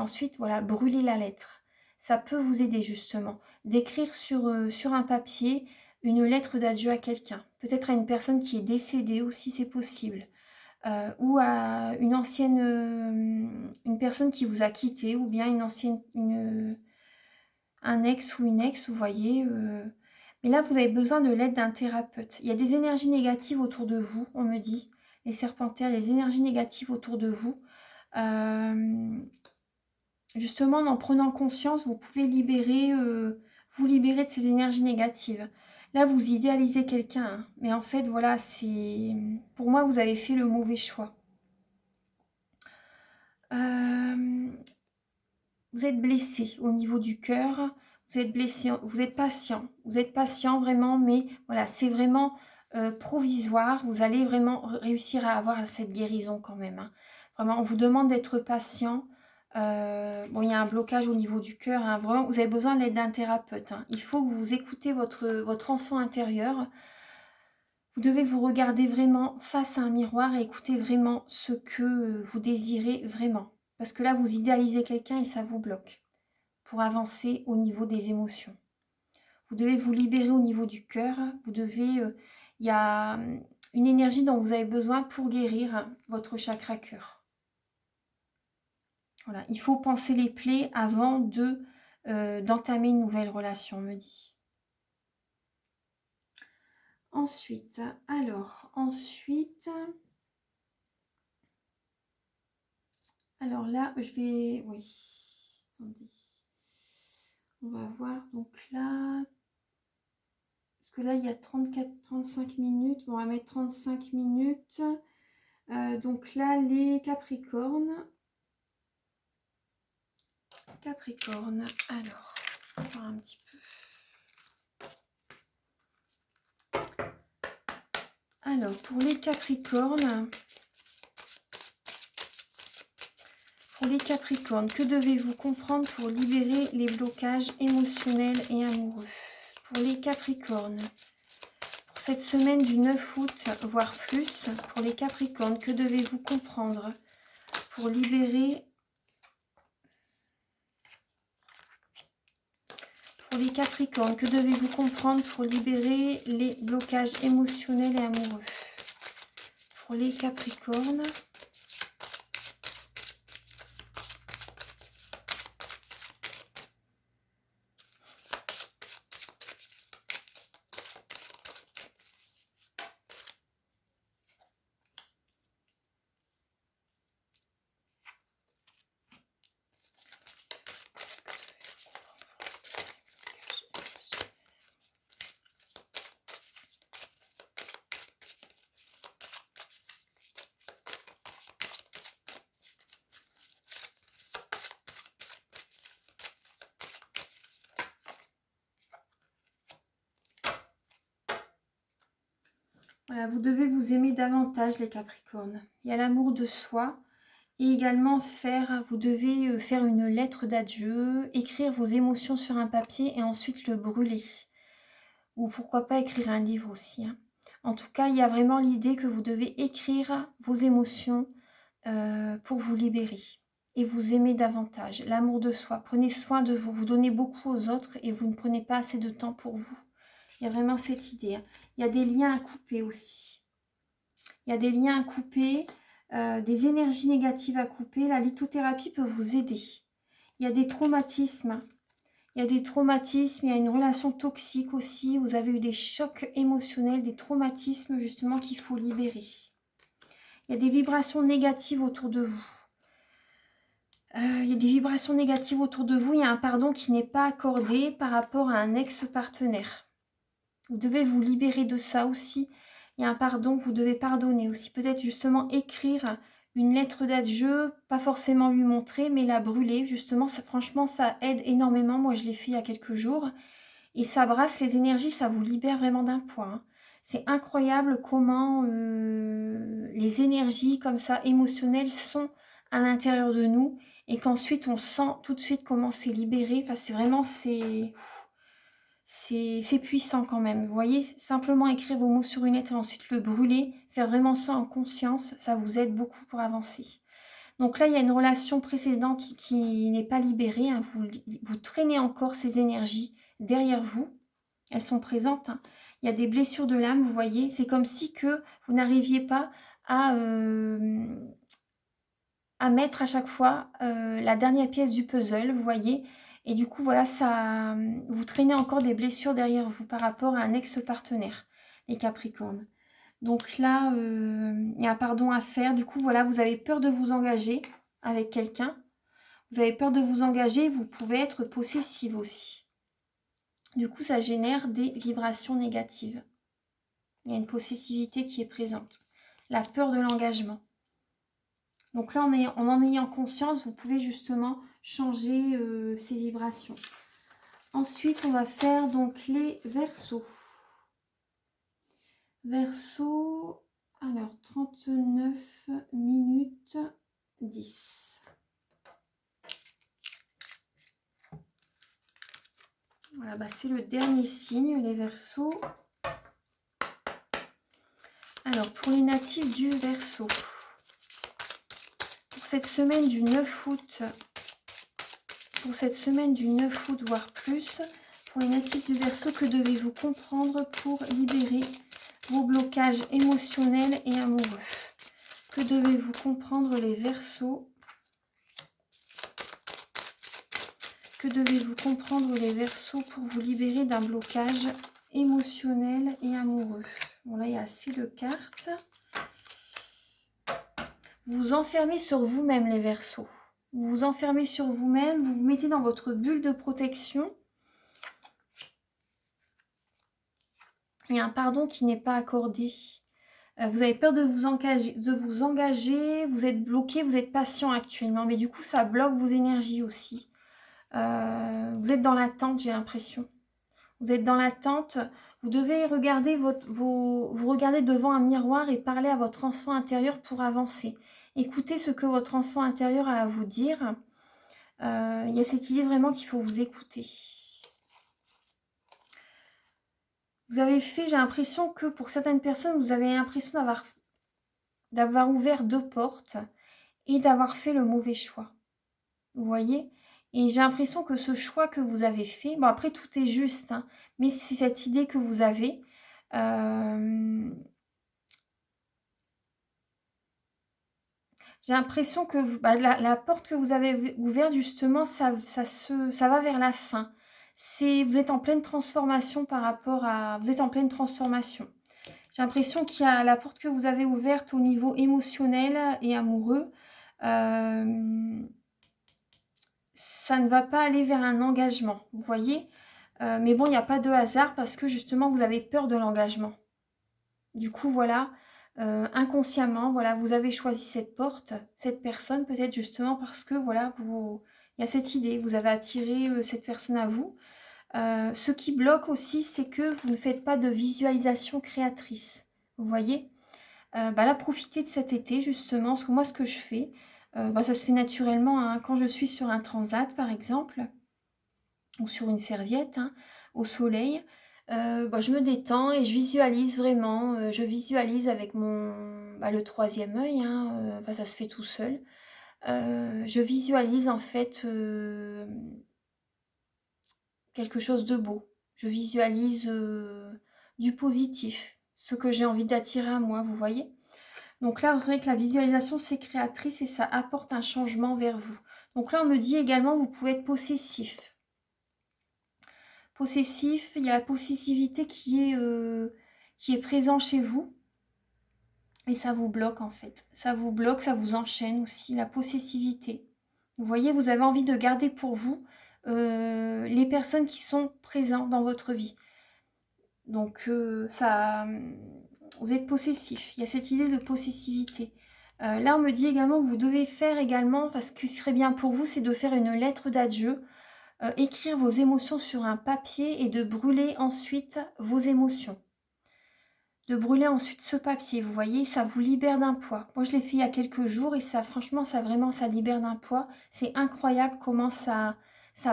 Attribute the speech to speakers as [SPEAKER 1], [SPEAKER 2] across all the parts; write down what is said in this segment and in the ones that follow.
[SPEAKER 1] ensuite, voilà, brûler la lettre. Ça peut vous aider justement. D'écrire sur un papier une lettre d'adieu à quelqu'un. Peut-être à une personne qui est décédée aussi, c'est possible. Ou à une ancienne, une personne qui vous a quitté, ou bien un ex ou une ex, vous voyez. Mais là, vous avez besoin de l'aide d'un thérapeute. Il y a des énergies négatives autour de vous, on me dit. Les serpentaires, les énergies négatives autour de vous. Justement, en prenant conscience, vous pouvez vous libérer de ces énergies négatives. Là, vous idéalisez quelqu'un, hein, mais en fait, voilà, pour moi, vous avez fait le mauvais choix. Vous êtes blessé au niveau du cœur, vous êtes blessé, vous êtes patient vraiment, mais voilà, c'est vraiment provisoire. Vous allez vraiment réussir à avoir cette guérison quand même, hein. Vraiment, on vous demande d'être patient. Bon, il y a un blocage au niveau du cœur, hein. Vraiment, vous avez besoin de l'aide d'un thérapeute, hein. Il faut que vous écoutez votre enfant intérieur. Vous devez vous regarder vraiment face à un miroir et écouter vraiment ce que vous désirez vraiment. Parce que là, vous idéalisez quelqu'un et ça vous bloque pour avancer au niveau des émotions. Vous devez vous libérer au niveau du cœur. Vous devez... il y a une énergie dont vous avez besoin pour guérir votre chakra cœur. Voilà, il faut penser les plaies avant d'entamer une nouvelle relation, on me dit. Ensuite, alors là, je vais... Oui, attendez. On va voir, donc là... Parce que là, il y a 34-35 minutes. Bon, on va mettre 35 minutes. Donc là, les Capricornes. Alors, on va voir un petit peu. Alors, pour les Capricornes, que devez-vous comprendre pour libérer les blocages émotionnels et amoureux? Pour les Capricornes, pour cette semaine du 9 août, voire plus, pour les Capricornes, que devez-vous comprendre pour libérer... Pour les Capricornes, que devez-vous comprendre pour libérer les blocages émotionnels et amoureux? Pour les Capricornes... Voilà, vous devez vous aimer davantage, les Capricornes. Il y a l'amour de soi et également vous devez faire une lettre d'adieu, écrire vos émotions sur un papier et ensuite le brûler. Ou pourquoi pas écrire un livre aussi, hein. En tout cas, il y a vraiment l'idée que vous devez écrire vos émotions pour vous libérer et vous aimer davantage. L'amour de soi, prenez soin de vous, vous donnez beaucoup aux autres et vous ne prenez pas assez de temps pour vous. Il y a vraiment cette idée, hein. Il y a des liens à couper aussi. Il y a des liens à couper, des énergies négatives à couper. La lithothérapie peut vous aider. Il y a des traumatismes. Il y a une relation toxique aussi. Vous avez eu des chocs émotionnels, des traumatismes justement qu'il faut libérer. Il y a des vibrations négatives autour de vous. Il y a des vibrations négatives autour de vous. Il y a un pardon qui n'est pas accordé par rapport à un ex-partenaire. Vous devez vous libérer de ça aussi. Il y a un pardon, vous devez pardonner aussi. Peut-être justement écrire une lettre d'adieu, pas forcément lui montrer, mais la brûler. Justement, franchement, ça aide énormément. Moi, je l'ai fait il y a quelques jours. Et ça brasse les énergies, ça vous libère vraiment d'un poids, hein. C'est incroyable comment les énergies comme ça, émotionnelles, sont à l'intérieur de nous. Et qu'ensuite, on sent tout de suite comment c'est libéré. Enfin, c'est vraiment... C'est puissant quand même. Vous voyez, simplement écrire vos mots sur une lettre et ensuite le brûler, faire vraiment ça en conscience, ça vous aide beaucoup pour avancer. Donc là, il y a une relation précédente qui n'est pas libérée, hein. Vous traînez encore ces énergies derrière vous. Elles sont présentes, hein. Il y a des blessures de l'âme, vous voyez. C'est comme si que vous n'arriviez pas à mettre à chaque fois la dernière pièce du puzzle, vous voyez. Et du coup, voilà, ça, vous traînez encore des blessures derrière vous par rapport à un ex-partenaire, les Capricornes. Donc là, il y a un pardon à faire. Du coup, voilà, vous avez peur de vous engager avec quelqu'un. Vous avez peur de vous engager, vous pouvez être possessive aussi. Du coup, ça génère des vibrations négatives. Il y a une possessivité qui est présente. La peur de l'engagement. Donc là, en ayant conscience, vous pouvez justement changer ces vibrations. Ensuite, on va faire donc les Verseaux. Verseau, alors 39 minutes 10. Voilà, bah c'est le dernier signe, les Verseaux. Alors, pour les natifs du Verseau, pour cette semaine du 9 août, voire plus, pour les natifs du Verseau, que devez-vous comprendre pour libérer vos blocages émotionnels et amoureux? Que devez-vous comprendre, les Verseaux? Que devez-vous comprendre, les Verseaux, pour vous libérer d'un blocage émotionnel et amoureux? Bon, là, il y a assez de cartes. Vous vous enfermez sur vous-même, les Verseaux. Vous vous enfermez sur vous-même, vous vous mettez dans votre bulle de protection. Il y a un pardon qui n'est pas accordé. Vous avez peur de vous engager, vous êtes bloqué, vous êtes patient actuellement, mais du coup, ça bloque vos énergies aussi. Vous êtes dans l'attente, j'ai l'impression. Vous êtes dans l'attente. Vous devez regarder vous regarder devant un miroir et parler à votre enfant intérieur pour avancer. Écoutez ce que votre enfant intérieur a à vous dire. Il y a cette idée vraiment qu'il faut vous écouter. Vous avez fait, j'ai l'impression que pour certaines personnes, vous avez l'impression d'avoir ouvert 2 portes et d'avoir fait le mauvais choix. Vous voyez? Et j'ai l'impression que ce choix que vous avez fait, bon après tout est juste, hein, mais c'est cette idée que vous avez. J'ai l'impression que la porte que vous avez ouverte, justement, ça va vers la fin. Vous êtes en pleine transformation par rapport à... Vous êtes en pleine transformation. J'ai l'impression qu'il y a la porte que vous avez ouverte au niveau émotionnel et amoureux. Ça ne va pas aller vers un engagement, vous voyez. Mais bon, il n'y a pas de hasard parce que justement, vous avez peur de l'engagement. Du coup, voilà, inconsciemment, voilà, vous avez choisi cette porte, cette personne, peut-être justement parce que, voilà, il y a cette idée, vous avez attiré cette personne à vous. Ce qui bloque aussi, c'est que vous ne faites pas de visualisation créatrice, vous voyez. Là, profitez de cet été, justement, parce que moi, ce que je fais, ça se fait naturellement, hein, quand je suis sur un transat, par exemple, ou sur une serviette, hein, au soleil, je me détends et je visualise vraiment, je visualise avec le 3e œil, hein, ça se fait tout seul. Je visualise en fait quelque chose de beau. Je visualise du positif, ce que j'ai envie d'attirer à moi, vous voyez. Donc là, vous voyez que la visualisation, c'est créatrice et ça apporte un changement vers vous. Donc là, on me dit également, vous pouvez être possessif. Possessif, il y a la possessivité qui est présent chez vous. Et ça vous bloque en fait. Ça vous bloque, ça vous enchaîne aussi, la possessivité. Vous voyez, vous avez envie de garder pour vous les personnes qui sont présentes dans votre vie. Donc vous êtes possessif. Il y a cette idée de possessivité. Là, on me dit également, vous devez faire également, parce que ce serait bien pour vous, c'est de faire une lettre d'adieu. Écrire vos émotions sur un papier et de brûler ensuite vos émotions. De brûler ensuite ce papier, vous voyez, ça vous libère d'un poids. Moi, je l'ai fait il y a quelques jours et ça, franchement, ça libère d'un poids. C'est incroyable comment ça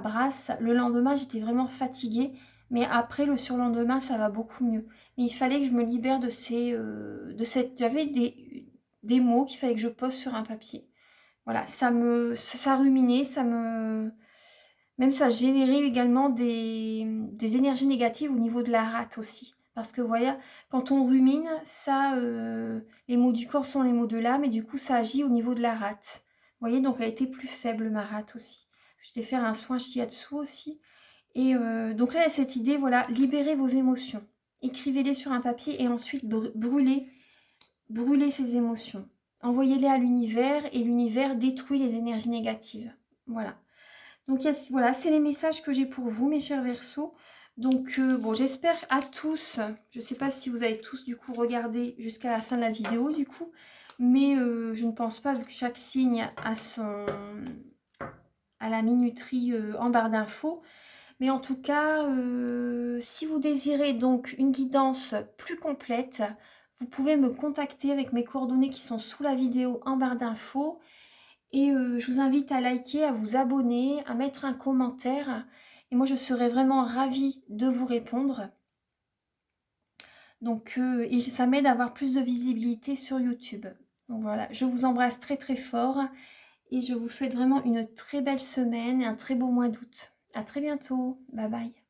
[SPEAKER 1] brasse. Le lendemain, j'étais vraiment fatiguée, mais après, le surlendemain, ça va beaucoup mieux. Mais il fallait que je me libère j'avais des mots qu'il fallait que je pose sur un papier. voilà, ça ruminait, même ça générait également des énergies négatives au niveau de la rate aussi. Parce que voyez, quand on rumine, ça, les maux du corps sont les maux de l'âme et du coup ça agit au niveau de la rate. Vous voyez, donc elle était plus faible ma rate aussi. Je t'ai fait un soin shiatsu aussi. Et donc là, il y a cette idée, voilà, libérez vos émotions. Écrivez-les sur un papier et ensuite brûlez ces émotions. Envoyez-les à l'univers et l'univers détruit les énergies négatives. Voilà. Donc voilà, c'est les messages que j'ai pour vous, mes chers Verseaux. Donc bon, j'espère à tous, je ne sais pas si vous avez tous du coup regardé jusqu'à la fin de la vidéo du coup, mais je ne pense pas vu que chaque signe a la minuterie en barre d'infos. Mais en tout cas, si vous désirez donc une guidance plus complète, vous pouvez me contacter avec mes coordonnées qui sont sous la vidéo en barre d'infos. Et je vous invite à liker, à vous abonner, à mettre un commentaire. Et moi, je serai vraiment ravie de vous répondre. Donc, et ça m'aide à avoir plus de visibilité sur YouTube. Donc voilà, je vous embrasse très très fort. Et je vous souhaite vraiment une très belle semaine et un très beau mois d'août. À très bientôt. Bye bye.